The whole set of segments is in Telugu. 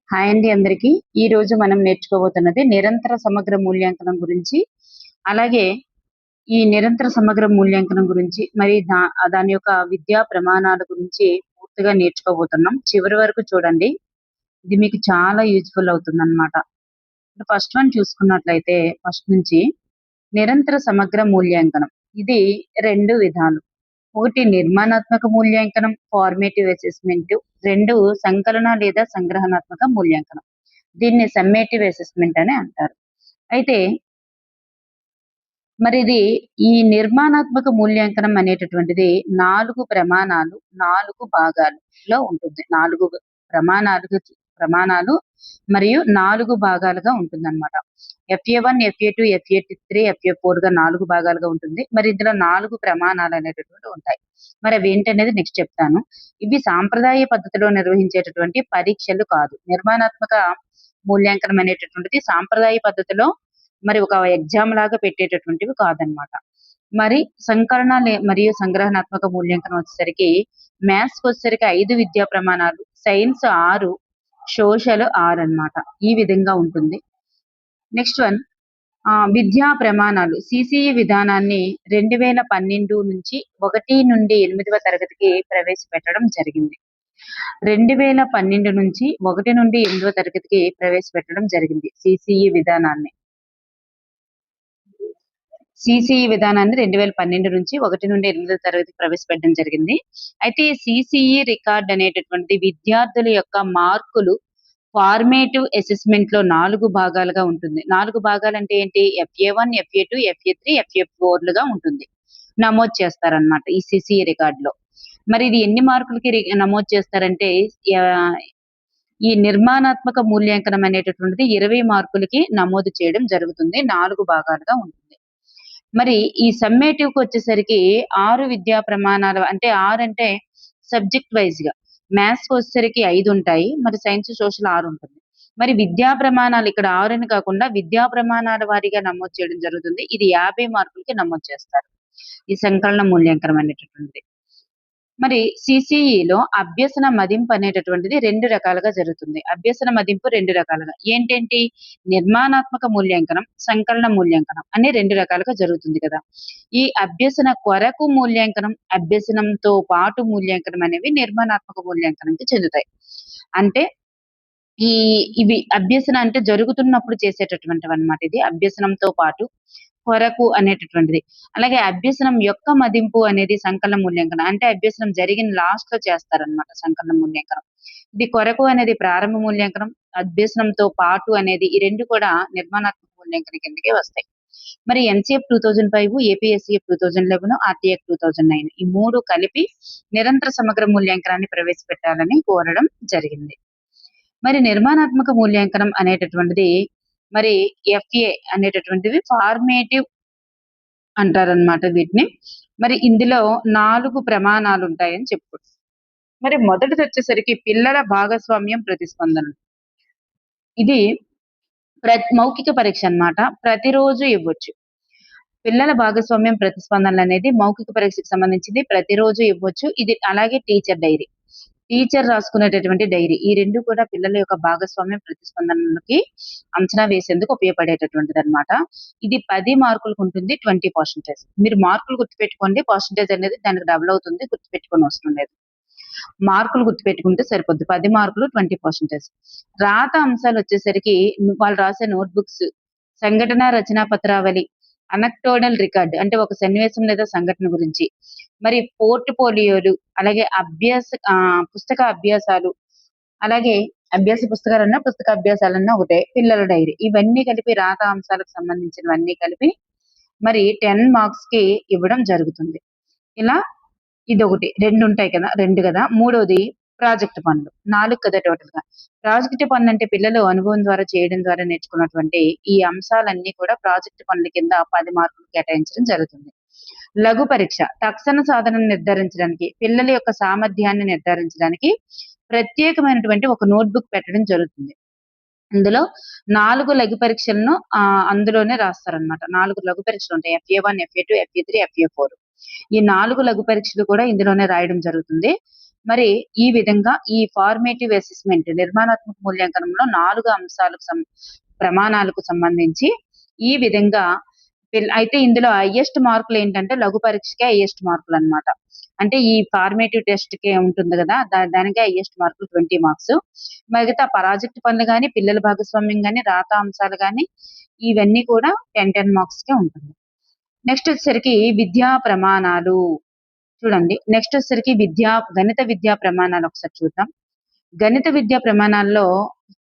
హాయ్ అండి అందరికీ. ఈ రోజు మనం నేర్చుకోబోతున్నది నిరంతర సమగ్ర మూల్యాంకనం గురించి. అలాగే ఈ నిరంతర సమగ్ర మూల్యాంకనం గురించి మరి దాని యొక్క విద్యా ప్రమాణాల గురించి పూర్తిగా నేర్చుకోబోతున్నాం. చివరి వరకు చూడండి. ఇది మీకు చాలా యూజ్‌ఫుల్ అవుతుందన్నమాట. ఫస్ట్ వన్ చూసుకున్నట్లయితే ఫస్ట్ నుంచి నిరంతర సమగ్ర మూల్యాంకనం. ఇది 2 విధాలు. ఒకటి నిర్మాణాత్మక మూల్యాంకనం ఫార్మేటివ్ అసెస్మెంట్. 2 సంకలన లేదా సంగ్రహణాత్మక మూల్యాంకనం. దీన్ని సమ్మేటివ్ అసెస్మెంట్ అని అంటారు. అయితే మరి ఇది ఈ నిర్మాణాత్మక మూల్యాంకనం అనేటటువంటిది 4 ప్రమాణాలు, 4 భాగాలలో ఉంటుంది. 4 ప్రమాణాలు మరియు 4 భాగాలుగా ఉంటుందన్నమాట. FA1, FA2, FA3, FA4గా 4 భాగాలుగా ఉంటుంది. మరి ఇందులో 4 ప్రమాణాలు అనేటటువంటివి ఉంటాయి. మరి అవి ఏంటనేది నెక్స్ట్ చెప్తాను. ఇవి సాంప్రదాయ పద్ధతిలో నిర్వహించేటటువంటి పరీక్షలు కాదు. నిర్మాణాత్మక మూల్యాంకనం అనేటటువంటిది సాంప్రదాయ పద్ధతిలో మరి ఒక ఎగ్జామ్ లాగా పెట్టేటటువంటివి కాదనమాట. మరి సంకలన మరియు సంగ్రహణాత్మక మూల్యాంకనం వచ్చేసరికి మ్యాథ్స్‌కి వచ్చేసరికి 5 విద్యా ప్రమాణాలు, సైన్స్ 6, సోషల్ 6 అన్నమాట. ఈ విధంగా ఉంటుంది. నెక్స్ట్ వన్ విద్యా ప్రమాణాలు CCE విధానాన్ని 2012 నుంచి 1 నుండి 8వ తరగతికి ప్రవేశపెట్టడం జరిగింది. 2012 నుంచి 1 నుండి 8వ తరగతికి ప్రవేశపెట్టడం జరిగింది CCE విధానాన్ని. CCE విధానాన్ని 2012 నుంచి 1 నుండి 8వ తరగతికి ప్రవేశపెట్టడం జరిగింది. అయితే CCE రికార్డ్ అనేటటువంటిది విద్యార్థుల యొక్క మార్కులు ఫార్మేటివ్ అసెస్మెంట్ లో 4 భాగాలుగా ఉంటుంది. 4 భాగాలంటే ఏంటి? FA1, FA2, FA3, FA4లుగా ఉంటుంది. నమోదు చేస్తారన్నమాట ఈ CCE రికార్డులో. మరి ఇది ఎన్ని మార్కులకి నమోదు చేస్తారంటే ఈ నిర్మాణాత్మక మూల్యాంకనం అనేటటువంటిది 20 మార్కులకి నమోదు చేయడం జరుగుతుంది. 4 భాగాలుగా ఉంటుంది. మరి ఈ సమ్మేటివ్‌కి వచ్చేసరికి 6 విద్యా ప్రమాణాలు అంటే 6 అంటే సబ్జెక్ట్ వైస్‌గా. మ్యాథ్స్‌కి వచ్చేసరికి 5 ఉంటాయి. మరి సైన్స్, సోషల్ 6 ఉంటుంది. మరి విద్యా ప్రమాణాలు ఇక్కడ 6 అని కాకుండా విద్యా ప్రమాణాల వారీగా నమోదు చేయడం జరుగుతుంది. ఇది 50 మార్కులకి నమోదు చేస్తారు. ఈ సంకలన మూల్యాంకనం అనేటటువంటిది. మరి CCEలో అభ్యసన మదింపు అనేటటువంటిది 2 రకాలుగా జరుగుతుంది. అభ్యసన మదింపు 2 రకాలుగా. ఏంటేంటి? నిర్మాణాత్మక మూల్యాంకనం, సంకలన మూల్యాంకనం అని 2 రకాలుగా జరుగుతుంది కదా! ఈ అభ్యసన కొరకు మూల్యాంకనం, అభ్యసనంతో పాటు మూల్యాంకనం అనేవి నిర్మాణాత్మక మూల్యాంకనంకి చెందుతాయి. అంటే ఇవి అభ్యసన అంటే జరుగుతున్నప్పుడు చేసేటటువంటివన్నమాట. ఇది అభ్యసనంతో పాటు కొరకు అనేటటువంటిది. అలాగే అభ్యసనం యొక్క మదింపు అనేది సంకలన మూల్యాంకనం. అంటే అభ్యసనం జరిగిన లాస్ట్‌లో చేస్తారన్నమాట సంకలన మూల్యాంకనం. ఇది కొరకు అనేది ప్రారంభ మూల్యాంకనం, అభ్యసనంతో పాటు అనేది ఈ 2 కూడా నిర్మాణాత్మక మూల్యాంకనం కిందకే వస్తాయి. మరి NCF 2005, APSCF 2011, RTF 2009 ఈ 3 కలిపి నిరంతర సమగ్ర మూల్యాంకనాన్ని ప్రవేశపెట్టాలని కోరడం జరిగింది. మరి నిర్మాణాత్మక మూల్యాంకనం అనేటటువంటిది మరి FA అనేటటువంటివి ఫార్మేటివ్ అంటారన్నమాట వీటిని. మరి ఇందులో 4 ప్రమాణాలు ఉంటాయని చెప్పుకోవచ్చు. మరి మొదటిది వచ్చేసరికి పిల్లల భాగస్వామ్యం ప్రతిస్పందనలు. ఇది మౌఖిక పరీక్ష అన్నమాట. ప్రతిరోజు ఇవ్వచ్చు. పిల్లల భాగస్వామ్యం ప్రతిస్పందనలు అనేది మౌఖిక పరీక్షకు సంబంధించింది. ప్రతిరోజు ఇవ్వచ్చు. ఇది అలాగే టీచర్ డైరీ. టీచర్ రాసుకునేటటువంటి డైరీ. ఈ 2 కూడా పిల్లల యొక్క భాగస్వామ్యం ప్రతిస్పందనలకి అంచనా వేసేందుకు ఉపయోగపడేటటువంటిదన్నమాట. ఇది 10 మార్కులకు ఉంటుంది. 20%. మీరు మార్కులు గుర్తుపెట్టుకోండి. పర్సెంటేజ్ అనేది దానికి డబుల్ అవుతుంది. గుర్తుపెట్టుకోనవసరం లేదు. మార్కులు గుర్తుపెట్టుకుంటే సరిపోద్ది. 10 మార్కులు 20%. రాత అంశాలు వచ్చేసరికి వాళ్ళు రాసే నోట్‌బుక్స్, సంఘటన రచనా పత్రావళి, అనక్టోడల్ రికార్డ్ అంటే ఒక సన్నివేశం లేదా సంఘటన గురించి, మరి పోర్ట్‌ఫోలియోలు, అలాగే పుస్తక అభ్యాసాలు, అలాగే అభ్యాస పుస్తకాలన్నా, పుస్తక అభ్యాసాలన్నా ఒకటే. పిల్లల డైరీ ఇవన్నీ కలిపి రాత అంశాలకు సంబంధించినవన్నీ కలిపి మరి 10 మార్క్స్‌కి ఇవ్వడం జరుగుతుంది. ఇలా ఇదొకటి. 2 ఉంటాయి కదా! 2 కదా! మూడోది ప్రాజెక్ట్ పనులు. 4 కదా టోటల్‌గా. ప్రాజెక్ట్ పనులంటే పిల్లలు అనుభవం ద్వారా చేయడం ద్వారా నేర్చుకున్నటువంటి ఈ అంశాలన్నీ కూడా ప్రాజెక్ట్ పనుల కింద 10 మార్కులు కేటాయించడం జరుగుతుంది. లఘు పరీక్ష తక్షణ సాధనను నిర్ధారించడానికి, పిల్లల యొక్క సామర్థ్యాన్ని నిర్ధారించడానికి ప్రత్యేకమైనటువంటి ఒక నోట్‌బుక్ పెట్టడం జరుగుతుంది. ఇందులో 4 లఘు పరీక్షలను అందులోనే రాస్తారన్నమాట. 4 లఘు పరీక్షలుంటాయి. FA1, FA2, FA3, FA4. ఈ 4 లఘు పరీక్షలు కూడా ఇందులోనే రాయడం జరుగుతుంది. మరి ఈ విధంగా ఈ ఫార్మేటివ్ అసెస్మెంట్ నిర్మాణాత్మక మూల్యాంకనంలో 4 అంశాలకు ప్రమాణాలకు సంబంధించి ఈ విధంగా అయితే ఇందులో హైయెస్ట్ మార్కులు ఏంటంటే లఘు పరీక్షకే హైయెస్ట్ మార్కులు అన్నమాట. అంటే ఈ ఫార్మేటివ్ టెస్ట్ కి ఉంటుంది కదా, దానికే హైయెస్ట్ మార్కులు 20 మార్క్స్. మిగతా ప్రాజెక్ట్ పనులు కానీ, పిల్లల భాగస్వామ్యం కానీ, రాత అంశాలు కానీ ఇవన్నీ కూడా 10 మార్క్స్ కే ఉంటుంది. నెక్స్ట్ వచ్చేసరికి విద్యా ప్రమాణాలు. చూడండి, నెక్స్ట్ వచ్చేసరికి గణిత విద్యా ప్రమాణాలు ఒకసారి చూద్దాం. గణిత విద్యా ప్రమాణాల్లో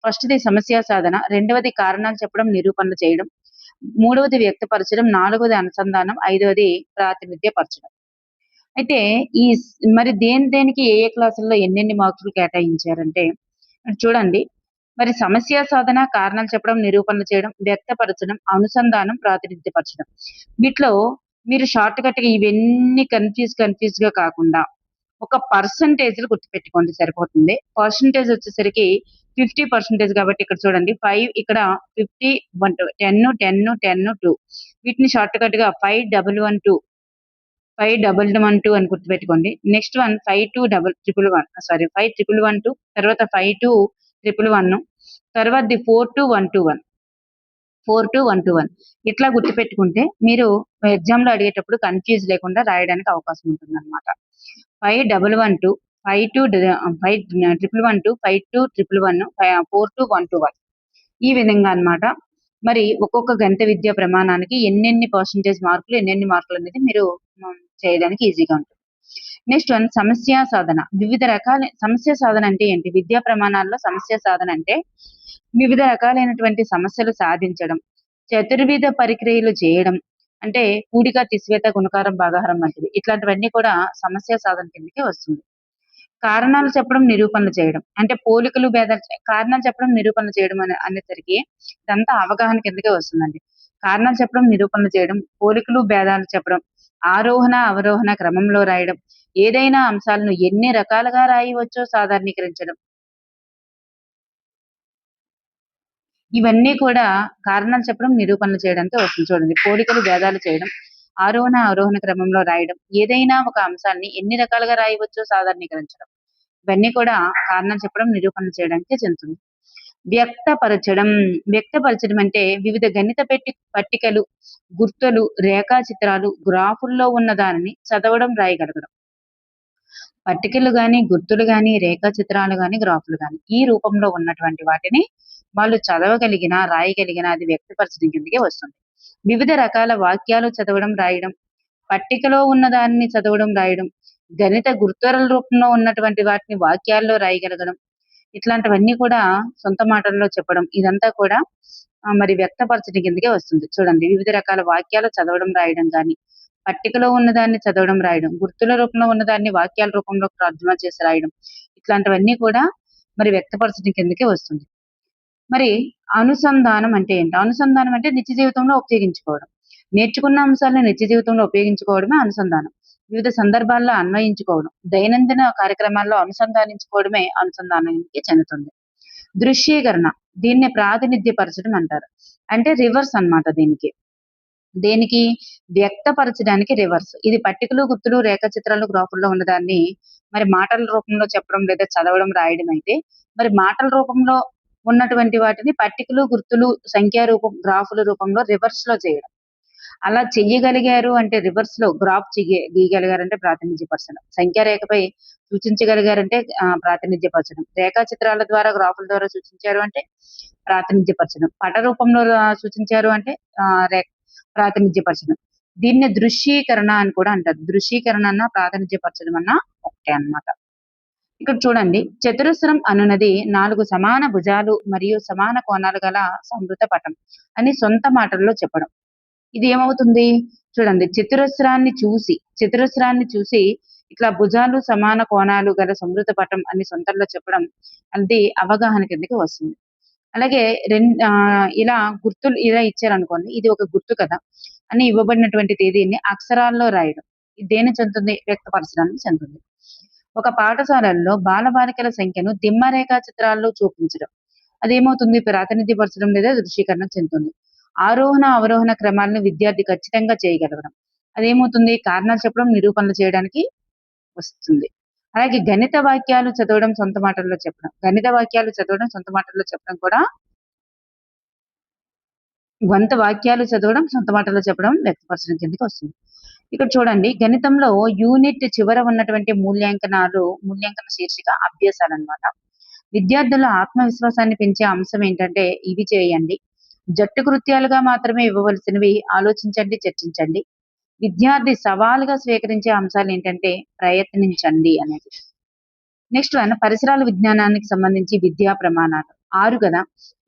ఫస్ట్‌ది సమస్య సాధన, రెండవది కారణాలు చెప్పడం, నిరూపణలు చేయడం, మూడవది వ్యక్తపరచడం, నాలుగవది అనుసంధానం, ఐదవది ప్రాతినిధ్యపరచడం. అయితే మరి దేనికి ఏ క్లాసుల్లో ఎన్నెన్ని మార్కులు కేటాయించారంటే చూడండి, మరి సమస్య సాధన, కారణాలు చెప్పడం, నిరూపణలు చేయడం, వ్యక్తపరచడం, అనుసంధానం, ప్రాతినిధ్యపరచడం. వీటిలో మీరు షార్ట్ కట్‌గా ఇవన్నీ కన్‌ఫ్యూజ్ గా కాకుండా ఒక పర్సెంటేజ్‌లు గుర్తుపెట్టుకోండి సరిపోతుంది. పర్సెంటేజ్ వచ్చేసరికి 50% కాబట్టి ఇక్కడ చూడండి 5 ఇక్కడ 50 1 10 10 10 2 వీటిని షార్ట్ కట్‌గా 5112 5112 అని గుర్తుపెట్టుకోండి. నెక్స్ట్ వన్ 5211 సారీ 5112 తర్వాత 52111 తర్వాతది 42121 42121 ఇట్లా గుర్తుపెట్టుకుంటే మీరు ఎగ్జామ్‌లో అడిగేటప్పుడు కన్‌ఫ్యూజ్ లేకుండా రాయడానికి అవకాశం ఉంటుందన్నమాట. 5112 5112 52111 42121 ఈ విధంగా అన్నమాట. మరి ఒక్కొక్క గణిత విద్యా ప్రమాణానికి ఎన్నెన్ని పర్సెంటేజ్ మార్కులు, ఎన్నెన్ని మార్కులు అనేది మీరు చేయడానికి ఈజీగా ఉంటుంది. నెక్స్ట్ వన్ సమస్య సాధన. వివిధ రకాల సమస్య సాధన అంటే ఏంటి? విద్యా ప్రమాణాల్లో సమస్య సాధన అంటే వివిధ రకాలైనటువంటి సమస్యలు సాధించడం, చతుర్విధ పరిక్రియలు చేయడం, అంటే కూడిక, తీసివేత, గుణకారం, భాగాహారం వంటివి. ఇట్లాంటివన్నీ కూడా సమస్య సాధన కిందకే వస్తుంది. కారణాలు చెప్పడం, నిరూపణలు చేయడం, అంటే పోలికలు, భేదాలు కారణాలు చెప్పడం, నిరూపణలు చేయడం అనేసరికి ఇదంతా అవగాహన కిందకే వస్తుందండి. కారణాలు చెప్పడం, నిరూపణలు చేయడం, పోలికలు, భేదాలు చెప్పడం, ఆరోహణ, అవరోహణ క్రమంలో రాయడం, ఏదైనా అంశాలను ఎన్ని రకాలుగా రాయవచ్చో సాధారణీకరించడం. ఇవన్నీ కూడా కారణాలు చెప్పడం, నిరూపణలు చేయడానికి వస్తుంది. చూడండి, పోలికలు, భేదాలు చేయడం, ఆరోహణ, అవరోహణ క్రమంలో రాయడం, ఏదైనా ఒక అంశాన్ని ఎన్ని రకాలుగా రాయవచ్చో సాధారణీకరించడం. ఇవన్నీ కూడా కారణాలు చెప్పడం, నిరూపణలు చేయడానికి చెందుతుంది. వ్యక్తపరచడం. వ్యక్తపరచడం అంటే వివిధ గణిత పట్టికలు, గుర్తులు, రేఖాచిత్రాలు, గ్రాఫుల్లో ఉన్న దానిని చదవడం, రాయగలగడం. పట్టికలు గాని, గుర్తులు గాని, రేఖాచిత్రాలు గాని, గ్రాఫులు గాని ఈ రూపంలో ఉన్నటువంటి వాటిని వాళ్ళు చదవగలిగిన, రాయగలిగిన అది వ్యక్తపరచడం కిందకే వస్తుంది. వివిధ రకాల వాక్యాలు చదవడం, రాయడం, పట్టికలో ఉన్న దానిని చదవడం, రాయడం, గణిత గుర్తుల రూపంలో ఉన్నటువంటి వాటిని వాక్యాల్లో రాయగలగడం, ఇట్లాంటివన్నీ కూడా సొంత మాటల్లో చెప్పడం. ఇదంతా కూడా మరి వ్యక్తపరచడం కిందకే వస్తుంది. చూడండి, వివిధ రకాల వాక్యాలు చదవడం, రాయడం గాని, పట్టికలో ఉన్నదాన్ని చదవడం, రాయడం, గుర్తుల రూపంలో ఉన్నదాన్ని వాక్యాల రూపంలో తర్జుమా చేసి రాయడం, ఇట్లాంటివన్నీ కూడా మరి వ్యక్తపరచడం కిందకే వస్తుంది. మరి అనుసంధానం అంటే ఏంటి? అనుసంధానం అంటే నిత్య జీవితంలో ఉపయోగించుకోవడం. నేర్చుకున్న అంశాలను నిత్య జీవితంలో ఉపయోగించుకోవడమే అనుసంధానం. వివిధ సందర్భాల్లో అన్వయించుకోవడం, దైనందిన కార్యక్రమాల్లో అనుసంధానించుకోవడమే అనుసంధానానికి చెందుతుంది. దృశ్యీకరణ, దీన్ని ప్రాతినిధ్యపరచడం అంటారు. అంటే రివర్స్ అన్నమాట దీనికి. దేనికి? వ్యక్తపరచడానికి రివర్స్. ఇది పట్టికలు, గుర్తులు, రేఖాచిత్రాలు, గ్రాఫుల్లో ఉన్నదాన్ని మరి మాటల రూపంలో చెప్పడం లేదా చదవడం, రాయడం అయితే, మరి మాటల రూపంలో ఉన్నటువంటి వాటిని పట్టికలు, గుర్తులు, సంఖ్యా రూపం, గ్రాఫుల రూపంలో రివర్స్ లో చేయడం. అలా చెయ్యగలిగారు అంటే రివర్స్ లో గ్రాఫ్ గీయగలిగారంటే ప్రాతినిధ్యపరచడం. సంఖ్యా రేఖపై సూచించగలిగారంటే ప్రాతినిధ్యపరచడం. రేఖాచిత్రాల ద్వారా, గ్రాఫుల ద్వారా సూచించారు అంటే ప్రాతినిధ్యపరచడం. పట రూపంలో సూచించారు అంటే ప్రాతినిధ్యపరచడం. దీన్ని దృశ్యీకరణ అని కూడా అంటారు. దృశ్యీకరణ అన్న ప్రాతినిధ్యపరచడం అన్న ఒకటే అన్నమాట. ఇక్కడ చూడండి, చతురస్రం అనున్నది 4 సమాన భుజాలు మరియు సమాన కోణాలు గల సంవృత పటం అని సొంత మాటల్లో చెప్పడం. ఇది ఏమవుతుంది? చూడండి, చతురస్రాన్ని చూసి ఇట్లా భుజాలు, సమాన కోణాలు గల సంవృత పటం అని సొంతంలో చెప్పడం అది అవగాహన కిందకి వస్తుంది. అలాగే ఇలా గుర్తులు ఇలా ఇచ్చారనుకోండి, ఇది ఒక గుర్తు కదా అని ఇవ్వబడినటువంటి తేదీని అక్షరాల్లో రాయడం. ఇది దేని చెందుతుంది? వ్యక్తపరచడానికి చెందుతుంది. ఒక పాఠశాలల్లో బాలబాలికల సంఖ్యను దిమ్మ రేఖా చిత్రాల్లో చూపించడం అదేమవుతుంది? ప్రాతినిధ్యపరచడం లేదా దృశ్యీకరణ చెందుతుంది. ఆరోహణ, అవరోహణ క్రమాలను విద్యార్థి ఖచ్చితంగా చేయగలగడం అదేమవుతుంది? కారణాలు చెప్పడం, నిరూపణలు చేయడానికి వస్తుంది. అలాగే గణిత వాక్యాలు చదవడం, సొంత మాటల్లో చెప్పడం. గణిత వాక్యాలు చదవడం, సొంత మాటల్లో చెప్పడం కూడా వాక్యాలు చదవడం, సొంత మాటల్లో చెప్పడం వ్యక్తపరచడం కిందకి వస్తుంది. ఇక్కడ చూడండి, గణితంలో యూనిట్ చివర ఉన్నటువంటి మూల్యాంకన శీర్షిక అభ్యాసాలన్నమాట. విద్యార్థుల ఆత్మవిశ్వాసాన్ని పెంచే అంశం ఏంటంటే ఇవి చేయండి. జట్టు కృత్యాలుగా మాత్రమే ఇవ్వవలసినవి ఆలోచించండి, చర్చించండి. విద్యార్థి సవాలుగా స్వీకరించే అంశాలు ఏంటంటే ప్రయత్నించండి అనేది. నెక్స్ట్ వన్, పరిసరాల విజ్ఞానానికి సంబంధించి విద్యా ప్రమాణాలు 6 కదా.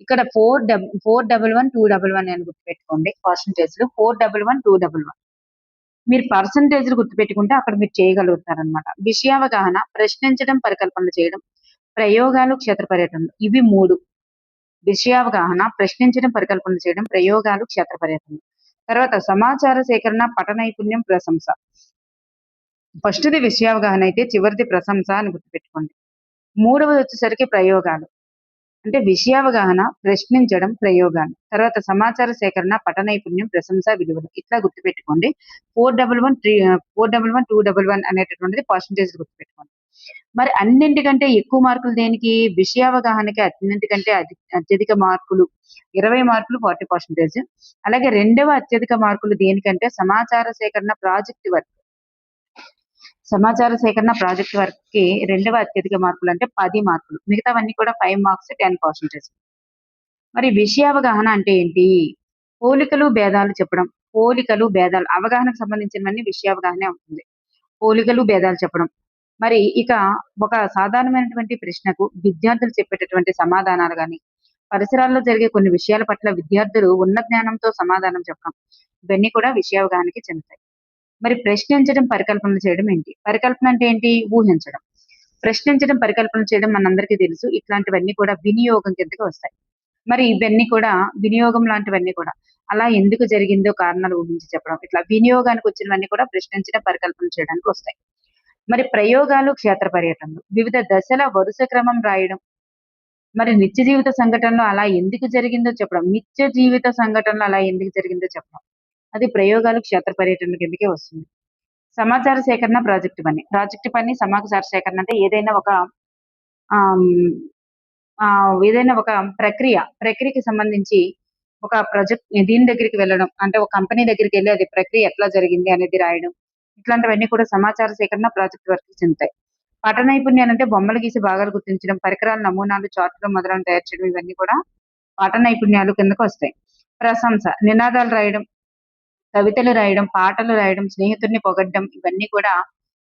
ఇక్కడ 411 అని గుర్తుపెట్టుకోండి. పర్సంటేజ్లు 411 మీరు పర్సంటేజ్లు గుర్తుపెట్టుకుంటే అక్కడ మీరు చేయగలుగుతారనమాట. విషయావగాహన, ప్రశ్నించడం, పరికల్పనలు చేయడం, ప్రయోగాలు, క్షేత్ర పర్యటనలు, ఇవి 3. విషయావగాహన, ప్రశ్నించడం, పరికల్పనలు చేయడం, ప్రయోగాలు, క్షేత్ర పర్యటనలు. తర్వాత సమాచార సేకరణ, పఠ నైపుణ్యం, ప్రశంస. ఫస్ట్ది విషయావగాహన అయితే చివరిది ప్రశంస అని గుర్తుపెట్టుకోండి. 3వది వచ్చేసరికి ప్రయోగాలు. అంటే విషయావగాహన, ప్రశ్నించడం, ప్రయోగాలు. తర్వాత సమాచార సేకరణ, పఠ నైపుణ్యం, ప్రశంస, విలువలు. ఇట్లా గుర్తుపెట్టుకోండి. 411 అనేటటువంటిది పర్సంటేజ్ గుర్తుపెట్టుకోండి. మరి అన్నింటికంటే ఎక్కువ మార్కులు దేనికి? విషయావగాహనకి అన్నింటికంటే అత్యధిక మార్కులు 20 మార్కులు 40%. అలాగే రెండవ అత్యధిక మార్కులు దేనికంటే సమాచార సేకరణ ప్రాజెక్ట్ వర్క్. సమాచార సేకరణ ప్రాజెక్ట్ వర్క్ కి రెండవ అత్యధిక మార్కులు అంటే 10 మార్కులు. మిగతావన్నీ కూడా 5 మార్క్స్ 10%. మరి విషయావగాహన అంటే ఏంటి? పోలికలు, భేదాలు చెప్పడం. పోలికలు, భేదాలు, అవగాహనకు సంబంధించినవన్నీ విషయావగాహనే అవుతుంది. పోలికలు, భేదాలు చెప్పడం. మరి ఇక ఒక సాధారణమైనటువంటి ప్రశ్నకు విద్యార్థులు చెప్పేటటువంటి సమాధానాలు గాని, పరిసరాల్లో జరిగే కొన్ని విషయాల పట్ల విద్యార్థులు ఉన్న జ్ఞానంతో సమాధానం చెప్పడం, ఇవన్నీ కూడా విషయావగాహనకి చెందుతాయి. మరి ప్రశ్నించడం, పరికల్పనలు చేయడం ఏంటి? పరికల్పన అంటే ఏంటి? ఊహించడం. ప్రశ్నించడం, పరికల్పన చేయడం మనందరికీ తెలుసు. ఇట్లాంటివన్నీ కూడా వినియోగం కిందకి వస్తాయి. మరి ఇవన్నీ కూడా వినియోగం లాంటివన్నీ కూడా అలా ఎందుకు జరిగిందో కారణాలు ఊహించి చెప్పడం. ఇట్లా వినియోగానికి వచ్చినవన్నీ కూడా ప్రశ్నించడం, పరికల్పన చేయడానికి వస్తాయి. మరి ప్రయోగాలు, క్షేత్ర పర్యటనలు, వివిధ దశల వరుస క్రమం రాయడం. మరి నిత్య జీవిత సంఘటనలో అలా ఎందుకు జరిగిందో చెప్పడం. నిత్య జీవిత సంఘటనలు అలా ఎందుకు జరిగిందో చెప్పడం. అది ప్రయోగాలు, క్షేత్ర పర్యటనల కిందకే వస్తుంది. సమాచార సేకరణ, ప్రాజెక్టు పని సమాచార సేకరణ అంటే ఏదైనా ఒక ప్రక్రియకి సంబంధించి ఒక ప్రాజెక్ట్ దీని దగ్గరికి వెళ్ళడం, అంటే ఒక కంపెనీ దగ్గరికి వెళ్ళి అది ప్రక్రియ ఎట్లా జరిగింది అనేది రాయడం. ఇట్లాంటివన్నీ కూడా సమాచార సేకరణ, ప్రాజెక్ట్ వర్క్ చెందుతాయి. పఠ నైపుణ్యాలు అంటే బొమ్మలు గీసి భాగాలు గుర్తించడం, పరికరాల నమూనాలు, చార్టులు మొదలైన తయారు చేయడం, ఇవన్నీ కూడా పఠ నైపుణ్యాలు కిందకు వస్తాయి. ప్రశంస, నినాదాలు రాయడం, కవితలు రాయడం, పాటలు రాయడం, స్నేహితుడిని పొగడ్డం, ఇవన్నీ కూడా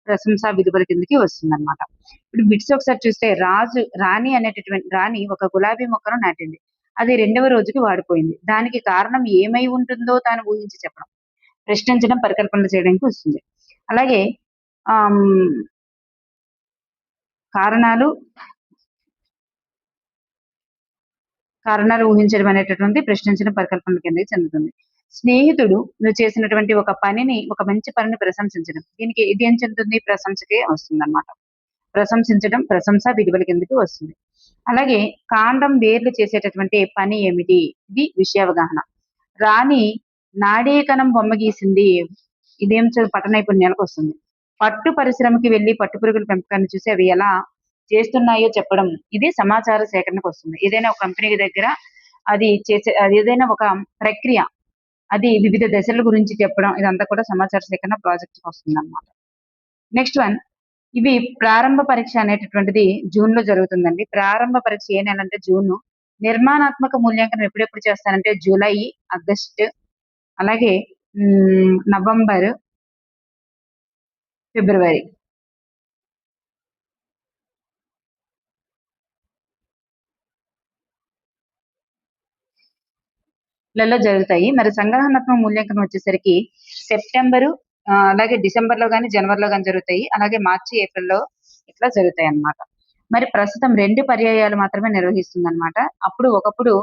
ప్రశంసా విలువల కిందకి వస్తుందన్నమాట. ఇప్పుడు బిట్స్ ఒకసారి చూస్తే రాణి ఒక గులాబీ మొక్కను నాటింది. అది 2వ రోజుకి వాడిపోయింది. దానికి కారణం ఏమై ఉంటుందో తాను ఊహించి చెప్పడం. ప్రశ్నించడం, పరికల్పనలు చేయడానికి వస్తుంది. అలాగే ఆమ్ కారణాలు ఊహించడం అనేటటువంటి ప్రశ్నించడం, పరికల్పనల కిందకి చెందుతుంది. స్నేహితుడు నువ్వు చేసినటువంటి ఒక మంచి పనిని ప్రశంసించడం. దీనికి ఇది ఏం చెందుతుంది? ప్రశంసకే వస్తుందన్నమాట. ప్రశంసించడం, ప్రశంస విలువల కిందకి వస్తుంది. అలాగే కాండం వేర్లు చేసేటటువంటి పని ఏమిటి? ఇది విషయావగాహన. రాణి నాడీకణం బొమ్మ గీసింది. ఇదేం పఠ నైపుణ్యాలకు వస్తుంది. పట్టు పరిశ్రమకి వెళ్లి పట్టు పురుగుల పెంపకాన్ని చూసి అవి ఎలా చేస్తున్నాయో చెప్పడం. ఇది సమాచార సేకరణకు వస్తుంది. ఏదైనా ఒక కంపెనీ దగ్గర అది ఏదైనా ఒక ప్రక్రియ, అది వివిధ దశల గురించి చెప్పడం, ఇదంతా కూడా సమాచార సేకరణ ప్రాజెక్ట్ వస్తుంది అన్నమాట. నెక్స్ట్ వన్, ఇవి ప్రారంభ పరీక్ష అనేటటువంటిది జూన్ లో జరుగుతుందండి. ప్రారంభ పరీక్ష ఏ నెల అంటే జూన్. నిర్మాణాత్మక మూల్యాంకనం ఎప్పుడెప్పుడు చేస్తారంటే జూలై, ఆగస్ట్, అలాగే నవంబర్, ఫిబ్రవరి. లలో జరుగుతాయి. మరి సంగ్రహణాత్మక మూల్యాంకనం వచ్చేసరికి సెప్టెంబరు, అలాగే డిసెంబర్ లో గాని, జనవరిలో గాని జరుగుతాయి. అలాగే మార్చి, ఏప్రిల్లో ఇట్లా జరుగుతాయి అన్నమాట. మరి ప్రస్తుతం 2 పర్యాయాలు మాత్రమే నిర్వహిస్తుందన్నమాట. ఒకప్పుడు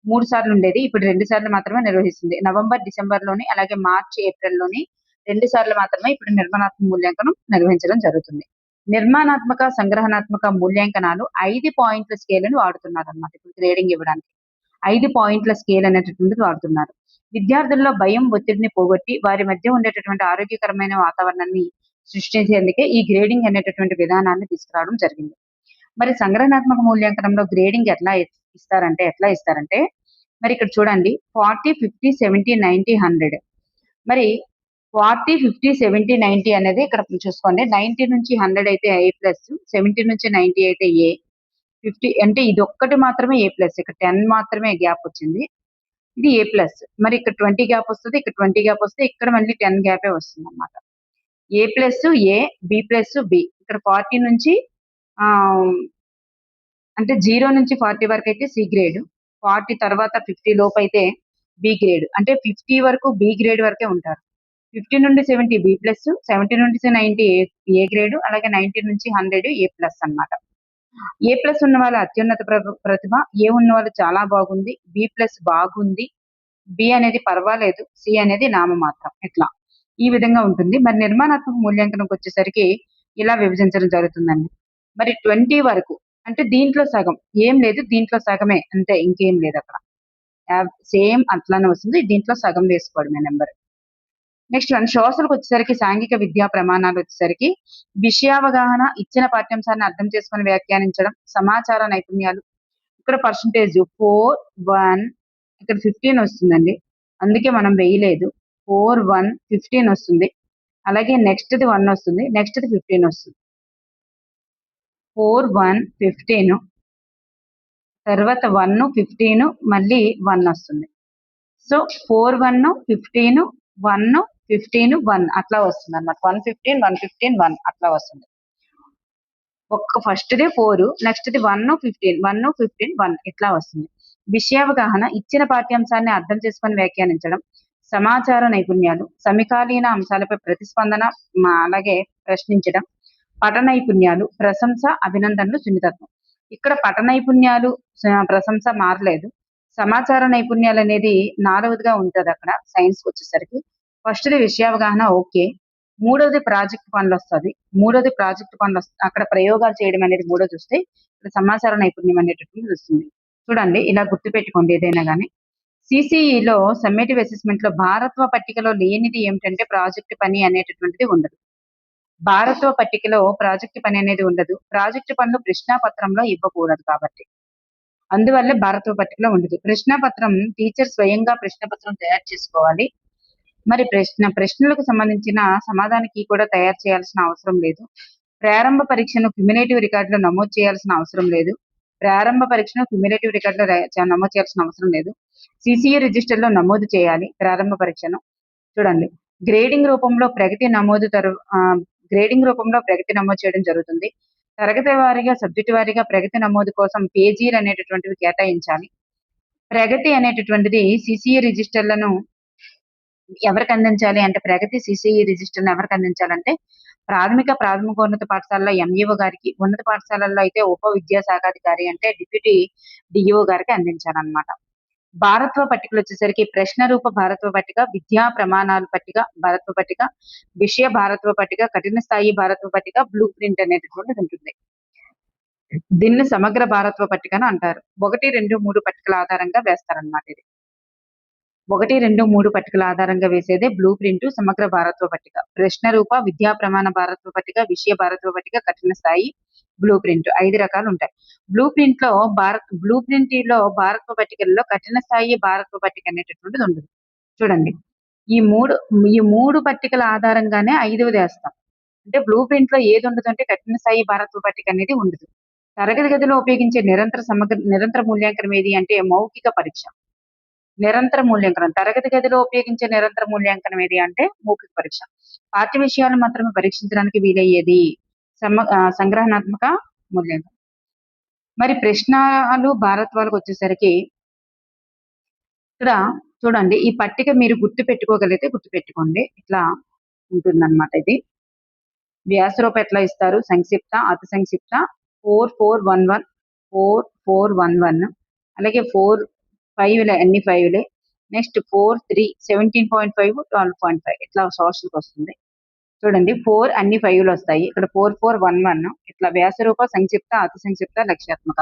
3 సార్లు ఉండేది. ఇప్పుడు 2 సార్లు మాత్రమే నిర్వహిస్తుంది. నవంబర్, డిసెంబర్ లోని, అలాగే మార్చి, ఏప్రిల్ లోని 2 సార్లు మాత్రమే ఇప్పుడు నిర్మాణాత్మక మూల్యాంకనం నిర్వహించడం జరుగుతుంది. నిర్మాణాత్మక, సంగ్రహణాత్మక మూల్యాంకనాలు 5 పాయింట్ల స్కేల్‌ని వాడుతున్నారన్నమాట. ఇప్పుడు గ్రేడింగ్ ఇవ్వడానికి 5 పాయింట్ల స్కేల్ అనేటటువంటిది వాడుతున్నారు. విద్యార్థుల్లో భయం, ఒత్తిడిని పోగొట్టి వారి మధ్య ఉండేటటువంటి ఆరోగ్యకరమైన వాతావరణాన్ని సృష్టించేందుకే ఈ గ్రేడింగ్ అనేటటువంటి విధానాన్ని తీసుకురావడం జరిగింది. మరి సంగ్రహణాత్మక మూల్యాంకనంలో గ్రేడింగ్ ఎట్లా ఇస్తారంటే మరి ఇక్కడ చూడండి 40, 50, 70, 90, 100. మరి 40, 50, 70, 90 అనేది ఇక్కడ చూసుకోండి. 90 నుంచి 100 అయితే A+, 70 నుంచి 90 అయితే A, 50 అంటే ఇదొక్కటి మాత్రమే A+. ఇక్కడ 10 మాత్రమే గ్యాప్ వచ్చింది. ఇది A+. మరి ఇక్కడ 20 గ్యాప్ వస్తది. ఇక్కడ 20 గ్యాప్ వస్తే ఇక్కడ మళ్ళీ 10 గ్యాపే వస్తుందన్నమాట. A+, A, B+, B. ఇక్కడ 40 నుంచి అంటే 0 నుంచి 40 వరకు అయితే సి గ్రేడ్, 40 తర్వాత 50 లోపు అయితే బి గ్రేడ్. అంటే 50 వరకు బి గ్రేడ్ వరకే ఉంటారు. 50 నుండి 70 B+, 70 నుండి 90 ఏ గ్రేడ్, అలాగే 90 నుంచి 100 A+ అన్నమాట. A+ ఉన్న వాళ్ళ అత్యున్నత ప్రతిభ, ఏ ఉన్న వాళ్ళు చాలా బాగుంది, B+ బాగుంది, బి అనేది పర్వాలేదు, సి అనేది నామమాత్రం. ఇట్లా ఈ విధంగా ఉంటుంది. మరి నిర్మాణాత్మక మూల్యాంకనంకి వచ్చేసరికి ఇలా విభజించడం జరుగుతుందండి. మరి 20 వరకు అంటే దీంట్లో సగం ఏం లేదు, దీంట్లో సగమే అంతే, ఇంకేం లేదు అక్కడ. సేమ్ అట్లానే వస్తుంది, దీంట్లో సగం వేసుకోవడమే నెంబర్. నెక్స్ట్ వన్ సోషల్కి వచ్చేసరికి సాంఘిక విద్యా ప్రమాణాలు వచ్చేసరికి విషయావగాహన, ఇచ్చిన పాఠ్యాంశాన్ని అర్థం చేసుకొని వ్యాఖ్యానించడం, సమాచార నైపుణ్యాలు. ఇక్కడ పర్సంటేజ్ 4, 1, ఇక్కడ 15 వస్తుందండి, అందుకే మనం వేయలేదు. 4, 1, 15 వస్తుంది. అలాగే నెక్స్ట్ది 1 వస్తుంది, నెక్స్ట్ది 15 వస్తుంది. 4, 1, 15, తర్వాత 1, 15, మళ్ళీ 1 వస్తుంది. సో 4, 1, 15, 1, 15, 1 అట్లా వస్తుంది అన్నమాట. 115, 115, 1 అట్లా వస్తుంది. ఫస్ట్ది 4, నెక్స్ట్ది 1, 15, 1, 15, 1 ఇట్లా వస్తుంది. విషయావగాహన, ఇచ్చిన పాఠ్యాంశాన్ని అర్థం చేసుకొని వ్యాఖ్యానించడం, సమాచార నైపుణ్యాలు, సమకాలీన అంశాలపై ప్రతిస్పందన, అలాగే ప్రశ్నించడం, పఠ నైపుణ్యాలు, ప్రశంస, అభినందనలు, సున్నితత్వం. ఇక్కడ పఠ నైపుణ్యాలు, ప్రశంస మారలేదు. సమాచార నైపుణ్యాలు అనేది 4వదిగా ఉంటుంది అక్కడ సైన్స్ వచ్చేసరికి. ఫస్ట్ది విషయావగాహన, ఓకే. మూడోది ప్రాజెక్ట్ పనులు వస్తుంది. అక్కడ ప్రయోగాలు చేయడం అనేది మూడోది వస్తే, ఇక్కడ సమాచార నైపుణ్యం అనేటటువంటిది వస్తుంది. చూడండి, ఇలా గుర్తుపెట్టుకోండి ఏదైనా కానీ. సిసిఈలో సమ్మేటివ్ అసెస్మెంట్ లో భారత్వ పట్టికలో లేనిది ఏమిటంటే ప్రాజెక్ట్ పని అనేటటువంటిది ఉండదు. భారత్వ పట్టికలో ప్రాజెక్ట్ పని అనేది ఉండదు. ప్రాజెక్ట్ పనులు ప్రశ్నాపత్రంలో ఇవ్వకూడదు కాబట్టి, అందువల్ల భారత్వ పట్టికలో ఉండదు. ప్రశ్నపత్రం టీచర్ స్వయంగా ప్రశ్నపత్రం తయారు చేసుకోవాలి. మరి ప్రశ్నలకు సంబంధించిన సమాధానానికి కూడా తయారు చేయాల్సిన అవసరం లేదు. ప్రారంభ పరీక్షను క్యుములేటివ్ రికార్డులో నమోదు చేయాల్సిన అవసరం లేదు. సిసిఈ రిజిస్టర్లో నమోదు చేయాలి ప్రారంభ పరీక్షను. చూడండి, గ్రేడింగ్ రూపంలో ప్రగతి నమోదు చేయడం జరుగుతుంది. తరగతి వారీగా, సబ్జెక్టు వారీగా ప్రగతి నమోదు కోసం పేజీలు అనేటటువంటివి కేటాయించాలి. ప్రగతి అనేటటువంటిది సిసిఈ రిజిస్టర్లను ఎవరికి అందించాలి అంటే, ప్రగతి సిసిఈ రిజిస్టర్లను ఎవరికి అందించాలంటే ప్రాథమికోన్నత పాఠశాలలో ఎంఈఓ గారికి, ఉన్నత పాఠశాలల్లో అయితే ఉప విద్యాశాఖాధికారి అంటే డిప్యూటీ డిఈఓ గారికి అందించాలన్నమాట. భారత్వ పట్టికలు వచ్చేసరికి ప్రశ్న రూప భారత్వ పట్టిక, విద్యా ప్రమాణాల పట్టిక భారత్వ పట్టిక, విషయ భారత్వ పట్టిక, కఠిన స్థాయి భారత్వ పట్టిక, బ్లూ ప్రింట్ అనేటటువంటిది ఉంటుంది. దీన్ని సమగ్ర భారత్వ పట్టికను అంటారు. 1, 2, 3 పట్టికల ఆధారంగా వేస్తారన్నమాట. ఇది 1, 2, 3 పట్టికల ఆధారంగా వేసేదే బ్లూ ప్రింట్, సమగ్ర భారత్వ పట్టిక. ప్రశ్న రూప, విద్యా ప్రమాణ భారత్వ పట్టిక, విషయ భారత్వ పట్టిక, కఠిన స్థాయి, బ్లూ ప్రింట్ 5 రకాలు ఉంటాయి. బ్లూ ప్రింట్ లో భారత్వ పట్టికల్లో కఠిన స్థాయి భారత్వ పట్టిక అనేటటువంటిది ఉండదు. చూడండి, ఈ మూడు పట్టికల ఆధారంగానే 5వది వేస్తాం. అంటే బ్లూ ప్రింట్ లో ఏది ఉండదు అంటే కఠిన స్థాయి భారత్వ పట్టిక అనేది ఉండదు. తరగతి గదిలో ఉపయోగించే నిరంతర మూల్యాంకనం ఏది అంటే మౌఖిక పరీక్ష. నిరంతర మూల్యాంకనం, తరగతి గదిలో ఉపయోగించే నిరంతర మూల్యాంకనం ఏది అంటే మౌఖిక పరీక్ష. పాఠ్య విషయాలు మాత్రమే పరీక్షించడానికి వీలయ్యేది సంగ్రహణాత్మక మూల్యాంకనం. మరి ప్రశ్నలు భారత్వాలకు వచ్చేసరికి ఇక్కడ చూడండి, ఈ పట్టిక మీరు గుర్తుపెట్టుకోగలిగితే గుర్తుపెట్టుకోండి, ఇట్లా ఉంటుందన్నమాట. ఇది వ్యాసరూపం ఎట్లా ఇస్తారు, సంక్షిప్త, అతి సంక్షిప్త, 4, 4, 1, 1, 4, 4, 1, 1, అలాగే 4, 5 అన్ని 5లే. నెక్స్ట్ 4, 3, 17.5, 12.5 ఇట్లా సోషల్కి వస్తుంది. చూడండి, 4 అన్ని 5లు వస్తాయి. ఇక్కడ 4, 4, 1, 1 ఇట్లా వ్యాసరూప, సంక్షిప్త, అతి సంక్షిప్త, లక్ష్యాత్మక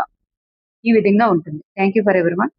ఈ విధంగా ఉంటుంది. Thank you for everyone.